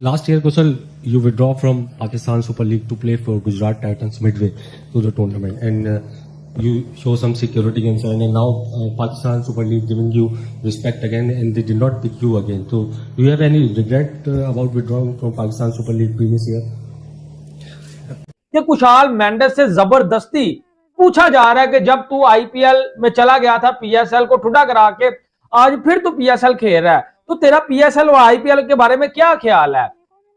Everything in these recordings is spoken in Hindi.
Last year, Kusal, you withdraw from Pakistan Super League to play for Gujarat Titans midway to the tournament, and you show some security concern. And now Pakistan Super League giving you respect again, and they did not pick you again. So, do you have any regret about withdrawing from Pakistan Super League previous year? कि कुशाल मेंडेस से जबरदस्ती पूछा जा रहा है कि जब तू आईपीएल में चला गया था पीएसएल को ठुडा करा के आज फिर तू पीएसएल खेल रहा है, तो तेरा पीएसएल और आईपीएल के बारे में क्या ख्याल है?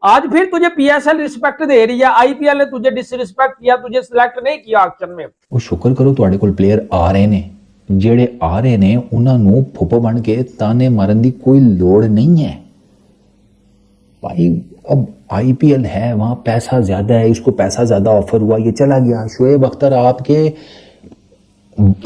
आज फिर तुझे पीएसएल रिस्पेक्ट दे रही है, आईपीएल ने तुझे डिसरिस्पेक्ट किया, तुझे सिलेक्ट नहीं किया ऑक्शन में। ਉਹ ਸ਼ੁਕਰ ਕਰੋ ਤੁਹਾਡੇ ਕੋਲ ਪਲੇਅਰ ਆ ਰਹੇ ਨੇ, ਜਿਹੜੇ ਆ ਰਹੇ ਨੇ ਉਹਨਾਂ ਨੂੰ ਫੁੱਫੋ ਬਣ ਕੇ ਤਾਨੇ ਮਾਰਨ ਦੀ ਕੋਈ ਲੋੜ नहीं है भाई। अब आईपीएल है, वहां पैसा ज्यादा है, इसको पैसा ज्यादा ऑफर हुआ, ये चला गया। शोएब अख्तर आपके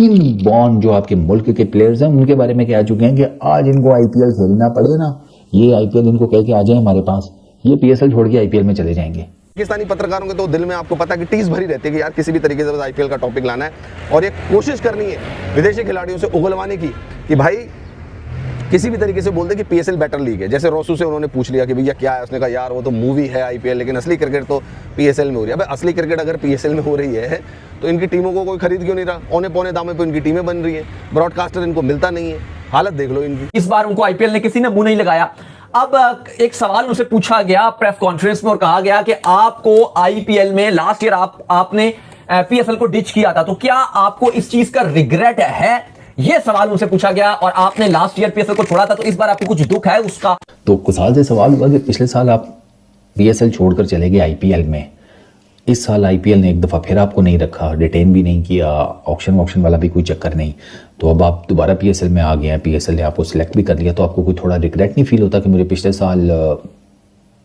इनबॉर्न जो आपके मुल्क के प्लेयर्स हैं उनके बारे में कह चुके हैं कि आज इनको आईपीएल खेलना पड़े ना, ये आईपीएल इनको कह के आ जाए हमारे पास, ये पीएसएल छोड़ के आईपीएल में चले जाएंगे। पाकिस्तानी पत्रकारों के तो दिल में आपको पता है कि टीस भरी रहती है कि यार किसी भी तरीके से आईपीएल का टॉपिक लाना है और एक कोशिश करनी है विदेशी खिलाड़ियों से उगलवाने की कि भाई किसी भी तरीके से बोल दे कि पीएसएल बेटर लीग है। जैसे रोसू से उन्होंने पूछ लिया कि भैया क्या है, उसने कहा यार वो तो मूवी है आईपीएल, लेकिन असली क्रिकेट तो पीएसएल में हो रही है। अब असली क्रिकेट अगर पीएसएल में हो रही है तो इनकी टीमों को कोई खरीद क्यों नहीं रहा? औने पौने दामों पे इनकी टीमें बन रही है, ब्रॉडकास्टर इनको मिलता नहीं है। हालत देख लो इनकी। इस बार उनको आईपीएल ने किसी ने मुंह नहीं लगाया। अब एक सवाल उनसे पूछा गया प्रेस कॉन्फ्रेंस में और कहा गया कि आपको आईपीएल में लास्ट ईयर आपने पीएसएल को डिच किया था, तो क्या आपको इस चीज का रिग्रेट है? ये सवाल उनसे पूछा गया और आपने लास्ट ईयर पीएसएल को छोड़ा था, तो इस बार आपको कुछ दुख है उसका? तो कुशाल से सवाल हुआ कि पिछले साल आप पीएसएल छोड़कर चले गए आईपीएल में, इस साल आईपीएल ने एक दफा फिर आपको नहीं रखा, डिटेन भी नहीं किया, ऑक्शन वाला भी कोई चक्कर नहीं, तो अब आप दोबारा पीएसएल में आ गए हैं, पीएसएल ने आपको सिलेक्ट भी कर लिया, तो आपको कोई थोड़ा रिग्रेट नहीं फील होता कि मुझे पिछले साल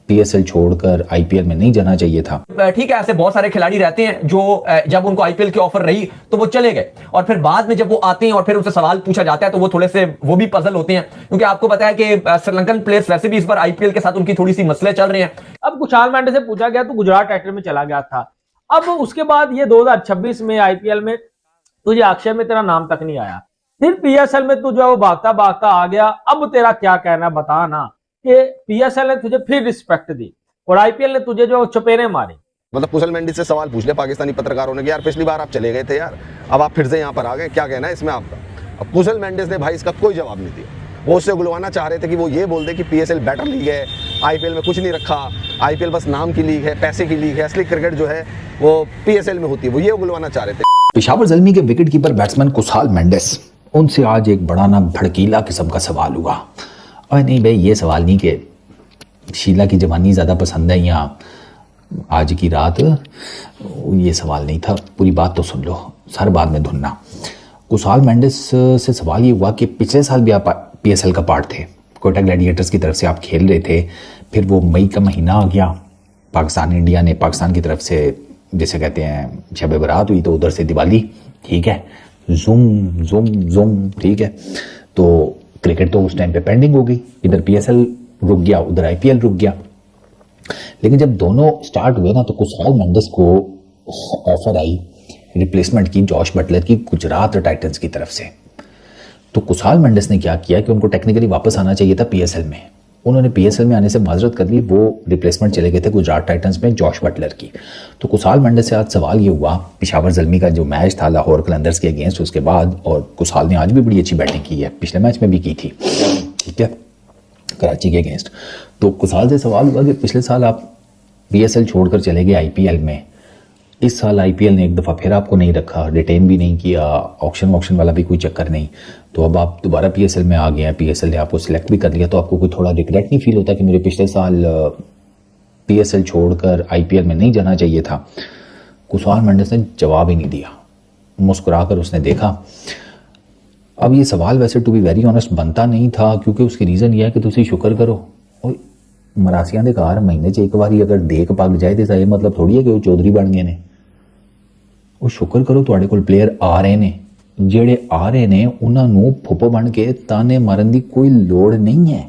पीएसएल छोड़कर आईपीएल में नहीं जाना चाहिए था? ठीक है, ऐसे बहुत सारे खिलाड़ी रहते हैं जो जब उनको आईपीएल की ऑफर रही तो वो चले गए और फिर बाद में जब वो आते हैं और फिर उनसे सवाल पूछा जाता है तो वो थोड़े से वो भी पजल होते हैं, क्योंकि आपको पता है कि श्रीलंकन प्लेयर्स वैसे भी इस बार आईपीएल के साथ उनकी थोड़ी सी मसले चल रहे हैं। अब कुशाल मेंडेस से पूछा गया तो गुजरात टाइटन में चला गया था, अब उसके बाद ये 2026 में आईपीएल में तुझे अक्षय में तेरा नाम तक नहीं आया, फिर पीएसएल में तू जो वो भागता भागता आ गया। अब तेरा क्या कहना, बता ना कि पीएसएल ने तुझे फिर रिस्पेक्ट दी और आईपीएल ने तुझे जो चपेरे मारी। मतलब कुशल मेंडिस से सवाल पूछ लिया पाकिस्तानी पत्रकारों ने कि यार पिछली बार आप चले गए थे यार, अब आप फिर से यहाँ पर आ गए, क्या कहना है इसमें आपका? अब कुशल मेंडिस ने भाई इसका कोई जवाब नहीं दिया। वो उससे गुलवाना चाह रहे थे कि वो ये बोल दे कि पीएसएल बेटर लीग है, आईपीएल में कुछ नहीं रखा, आईपीएल बस नाम की लीग है, पैसे की लीग है, असली क्रिकेट जो है वो पीएसएल में होती है, वो ये गुलवाना चाह रहे थे। पेशावर ज़ल्मी के wicket keeper batsman Kushal Mendis, उनसे आज एक बड़ा ना भड़कीला किस्म का सवाल हुआ। और नहीं भाई, ये सवाल नहीं कि शीला की जवानी ज़्यादा पसंद है या आज की रात, ये सवाल नहीं था, पूरी बात तो सुन लो, सर बाद में धुनना। कुशाल मेंडिस से सवाल ये हुआ कि पिछले साल भी आप पीएसएल का पार्ट थे, कोटा ग्लैडिएटर्स की तरफ से आप खेल रहे थे, फिर वो मई का महीना आ गया, पाकिस्तान इंडिया ने पाकिस्तान की तरफ से जैसे कहते हैं शब बरात हुई तो उधर से दिवाली, ठीक है, जुम जुम जुम, ठीक है, तो क्रिकेट तो उस टाइम पे पेंडिंग हो गई, इधर पीएसएल रुक गया, उधर आईपीएल रुक गया। लेकिन जब दोनों स्टार्ट हुए ना तो कुशाल मेंडिस को ऑफर आई रिप्लेसमेंट की जॉश बटलर की गुजरात टाइटंस की तरफ से। तो कुशाल मेंडिस ने क्या किया कि उनको टेक्निकली वापस आना चाहिए था पीएसएल में, उन्होंने पीएसएल में आने से माजरत कर ली, वो रिप्लेसमेंट चले गए थे गुजरात टाइटंस में जॉश बटलर की। तो कुशाल मेंडिस से आज सवाल ये हुआ, पेशावर ज़ल्मी का जो मैच था लाहौर कलंदर्स के अगेंस्ट, उसके बाद, और कुशाल ने आज भी बड़ी अच्छी बैटिंग की है, पिछले मैच में भी की थी, ठीक है, कराची के अगेंस्ट। तो कुशाल से सवाल हुआ कि पिछले साल आप पीएसएल छोड़कर चले गए आईपीएल में, इस साल आईपीएल ने एक दफ़ा फिर आपको नहीं रखा, डिटेन भी नहीं किया, ऑक्शन वाला भी कोई चक्कर नहीं, तो अब आप दोबारा पीएसएल में आ गए हैं, पीएसएल ने आपको सिलेक्ट भी कर लिया, तो आपको कोई थोड़ा रिग्रेट नहीं फील होता कि मुझे पिछले साल पीएसएल छोड़कर आईपीएल में नहीं जाना चाहिए था? कुशाल मेंडिस ने जवाब ही नहीं दिया, मुस्कुराकर उसने देखा। अब ये सवाल वैसे टू बी वेरी ऑनेस्ट बनता नहीं था, क्योंकि उसकी रीज़न ये है कि तुसी शुक्र करो, और मरासियां दे घर महीने च एक बारी अगर देख पक जाए तो ये मतलब थोड़ी है कि वो चौधरी बन गए ने। वो शुक्र करो तुहाडे कोल प्लेयर आ रहे ने, ਜਿਹੜੇ आ रहे ने उन्हां नूं फुप्पो बन के ताने मारन दी कोई लोड़ नहीं है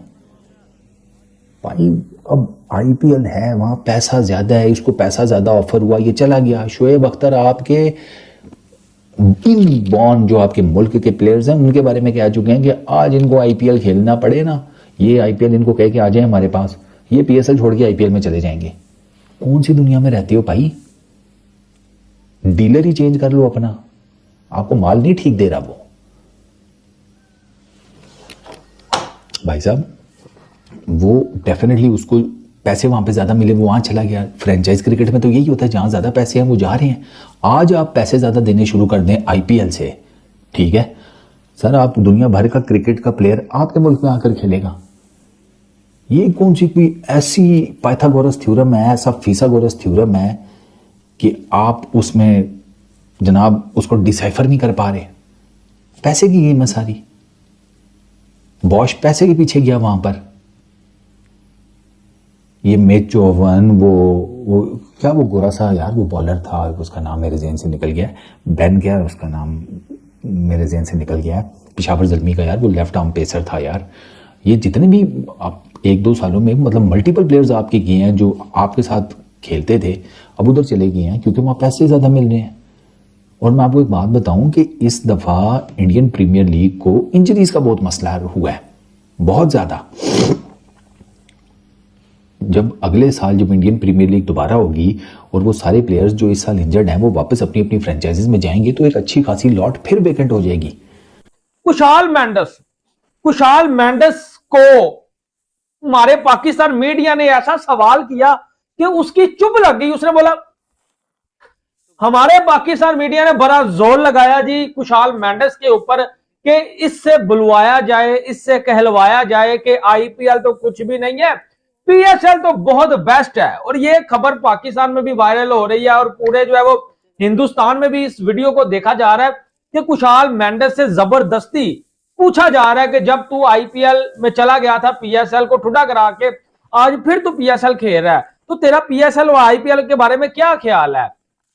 भाई। अब आईपीएल है, वहां पैसा ज्यादा है, इसको पैसा ज्यादा ऑफर हुआ, ये चला गया। शोएब अख्तर आपके इनबॉर्न जो आपके मुल्क के प्लेयर्स हैं उनके बारे में कह चुके हैं कि आज इनको आईपीएल खेलना पड़े ना, ये आईपीएल इनको कह के आ जाए हमारे पास, ये पीएसएल छोड़ के आईपीएल में चले जाएंगे। कौन सी दुनिया में रहते हो भाई? डीलर ही चेंज कर लो अपना, आपको माल नहीं ठीक दे रहा वो। भाई साहब वो डेफिनेटली उसको पैसे वहां पे ज्यादा मिले, वो वहां चला गया। फ्रेंचाइज क्रिकेट में तो यही होता है, जहां ज्यादा पैसे हैं वो जा रहे हैं। आज आप पैसे ज्यादा देने शुरू कर दें आईपीएल से, ठीक है सर, आप दुनिया भर का क्रिकेट का प्लेयर आपके मुल्क में आकर खेलेगा। ये कौन सी कोई ऐसी पाइथागोरस थ्योरम है, ऐसा फीसागोरस थ्योरम है कि आप उसमें जनाब उसको डिसाइफर नहीं कर पा रहे? पैसे की गेम है सारी। बॉश पैसे के पीछे गया वहां पर। ये मेचोवन वो क्या वो गोरा सा यार वो बॉलर था, उसका नाम मेरे ज़हन से निकल गया, बैन क्या है उसका नाम, मेरे ज़हन से निकल गया है, पेशावर ज़ल्मी का यार, वो लेफ्ट आर्म पेसर था यार। ये जितने भी आप 1-2 सालों में मतलब मल्टीपल प्लेयर्स आपके गए हैं जो आपके साथ खेलते थे, अब उधर चले गए हैं क्योंकि वहाँ पैसे ज़्यादा मिल रहे हैं। और मैं आपको एक बात बताऊं कि इस दफ़ा इंडियन प्रीमियर लीग को इंजरीज का बहुत मसला हुआ है, बहुत ज़्यादा। जब अगले साल जब इंडियन प्रीमियर लीग दोबारा होगी और वो सारे प्लेयर्स जो इस साल इंजर्ड हैं वो वापस अपनी अपनी फ्रेंचाइजीज में जाएंगे तो एक अच्छी खासी लॉट फिर वेकेंट हो जाएगी। कुशाल मेंडिस को हमारे पाकिस्तान मीडिया ने ऐसा सवाल किया कि उसकी चुप लग गई। उसने बोला, हमारे पाकिस्तान मीडिया ने बड़ा जोर लगाया जी कुशाल मेंडिस के ऊपर कि इससे बुलवाया जाए, इससे कहलवाया जाए कि आईपीएल तो कुछ भी नहीं है, पीएसएल तो बहुत बेस्ट है। और ये खबर पाकिस्तान में भी वायरल हो रही है और पूरे जो है वो हिंदुस्तान में भी इस वीडियो को देखा जा रहा है कि कुशाल मेंडिस से जबरदस्ती पूछा जा रहा है कि जब तू आईपीएल में चला गया था पीएसएल को ठुडा करा के, आज फिर तू पीएसएल खेल रहा है, तो तेरा पीएसएल और आईपीएल के बारे में क्या ख्याल है?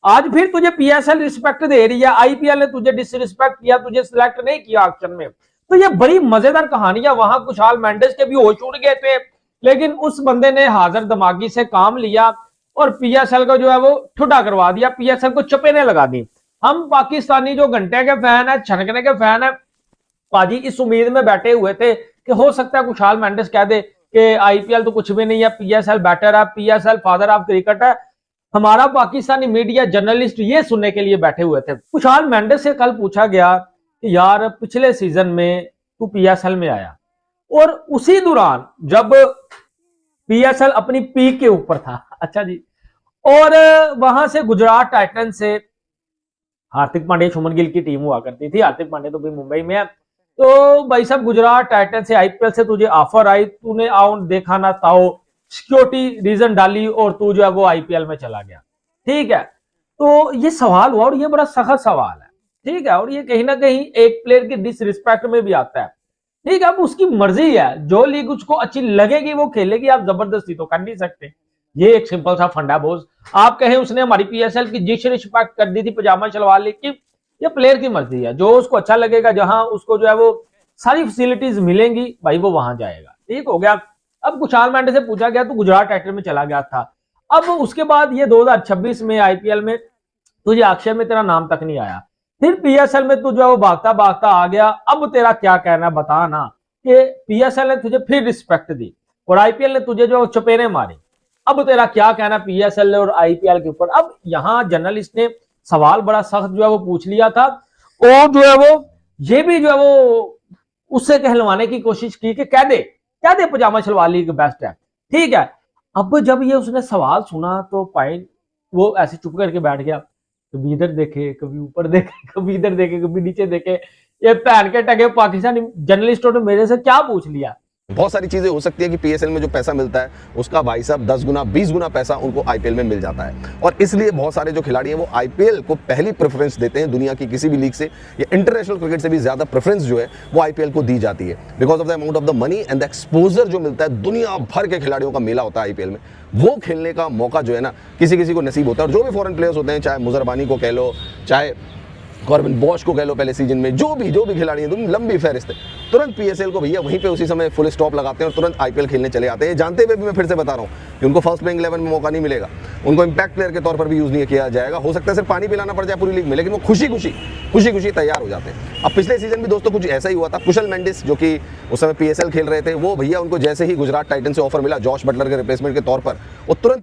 आज फिर तुझे पीएसएल रिस्पेक्ट दे रही है, आईपीएल ने तुझे डिसरिस्पेक्ट किया, तुझे सिलेक्ट नहीं किया ऑक्शन में। तो ये बड़ी मजेदार कहानियां, वहां कुशाल मेंडिस के भी होश उड़ गए थे, लेकिन उस बंदे ने हाजिर दिमागी से काम लिया और पीएसएल को जो है वो ठुडा करवा दिया, पीएसएल को चपेने लगा दी। हम पाकिस्तानी जो घंटे के फैन है, छनकने के फैन है, पाजी इस उम्मीद में बैठे हुए थे कि हो सकता है कुशाल मेंडिस कह दे कि आईपीएल तो कुछ भी नहीं है, पीएसएल बेटर है, पीएसएल फादर ऑफ क्रिकेट है। हमारा पाकिस्तानी मीडिया जर्नलिस्ट ये सुनने के लिए बैठे हुए थे। कुशाल मेंडिस से कल पूछा गया कि यार पिछले सीजन में तू पीएसएल में आया और उसी दौरान जब पीएसएल अपनी पीक के ऊपर था, अच्छा जी, और वहां से गुजरात टाइटन से हार्दिक पांड्या शुभमन गिल की टीम हुआ करती थी, हार्दिक पांड्या तो भी मुंबई में है, तो भाई साहब गुजरात टाइटन से आईपीएल से तुझे ऑफर आई, तूने आउट देखा ना ताओ, सिक्योरिटी रीजन डाली और तू जो है वो आईपीएल में चला गया, ठीक है। तो ये सवाल हुआ और ये बड़ा सख्त सवाल है, ठीक है, और ये कहीं ना कहीं एक प्लेयर की डिसरिस्पेक्ट में भी आता है, ठीक है। अब उसकी मर्जी है, जो लीग उसको अच्छी लगेगी वो खेलेगी, आप जबरदस्ती तो कर नहीं सकते। ये एक सिंपल सा फंडा बोझ। आप कहें उसने हमारी पीएसएल की डिसरिस्पेक्ट कर दी थी पजामा शलवार लीग की, ये प्लेयर की मर्जी है, जो उसको अच्छा लगेगा, जहां उसको जो है वो सारी फैसिलिटीज मिलेंगी भाई वो वहां जाएगा, ठीक हो गया। अब कुशाल मेंडिस से पूछा गया, तू गुजरात टाइटन में चला गया था, अब उसके बाद ये 2026 में आईपीएल में तुझे अक्षय में तेरा नाम तक नहीं आया, फिर पीएसएल में तू जो है वो भागता भागता आ गया, अब तेरा क्या कहना बता ना, कि पीएसएल ने तुझे फिर रिस्पेक्ट दी और आईपीएल ने तुझे जो चपेने मारी, अब तेरा क्या कहना पीएसएल और आईपीएल के ऊपर? अब यहां जर्नलिस्ट ने सवाल बड़ा सख्त जो है वो पूछ लिया था और जो है वो ये भी जो है वो उससे कहलवाने की कोशिश की कि कह दे पजामा शलवार लीग बेस्ट है, ठीक है। अब जब ये उसने सवाल सुना तो पाइन वो ऐसे चुप करके बैठ गया, कभी इधर देखे, कभी ऊपर देखे, कभी इधर देखे, कभी नीचे देखे। ये पहन के टके पाकिस्तानी जर्नलिस्टों ने मेरे से क्या पूछ लिया। बहुत सारी चीजें हो सकती है कि पीएसएल में जो पैसा मिलता है उसका भाई साहब 10 गुना 20 गुना पैसा उनको आईपीएल में मिल जाता है, और इसलिए बहुत सारे जो खिलाड़ी हैं वो आईपीएल को पहली प्रेफरेंस देते हैं दुनिया की किसी भी लीग से या इंटरनेशनल क्रिकेट से भी ज्यादा प्रेफरेंस जो है वो आईपीएल को दी जाती है, because of the amount of the money and the exposure जो मिलता है। दुनिया भर के खिलाड़ियों का मेला होता है आईपीएल में, वो खेलने का मौका जो है ना किसी किसी को नसीब होता है। और जो भी फॉरेन प्लेयर्स होते हैं, चाहे मुजरबानी को कह लो, चाहे कॉर्बिन बॉश को कह लो पहले सीजन में, जो भी खिलाड़ी हैं, लंबी फहरिस्त है, तुरंत पीएसएल को भैया वहीं पे उसी समय फुल स्टॉप लगाते हैं और तुरंत आईपीएल खेलने चले आते हैं, जानते हुए भी मैं फिर से बता रहा हूँ कि उनको फर्स्ट प्लेइंग 11 में मौका नहीं मिलेगा, उनको इम्पैक्ट प्लेयर के तौर पर भी यूज नहीं किया जाएगा, हो सकता है सिर्फ पानी पिलाना पड़ जाए पूरी लीग में, लेकिन वो खुशी खुशी तैयार हो जाते हैं। अब पिछले सीजन भी दोस्तों कुछ ऐसा ही हुआ था, कुशल मेंडिस जो कि उस समय पीएसएल खेल रहे थे, वो भैया उनको जैसे ही गुजरात टाइटन से ऑफर मिला जॉश बटलर के रिप्लेसमेंट के तौर पर, वो तुरंत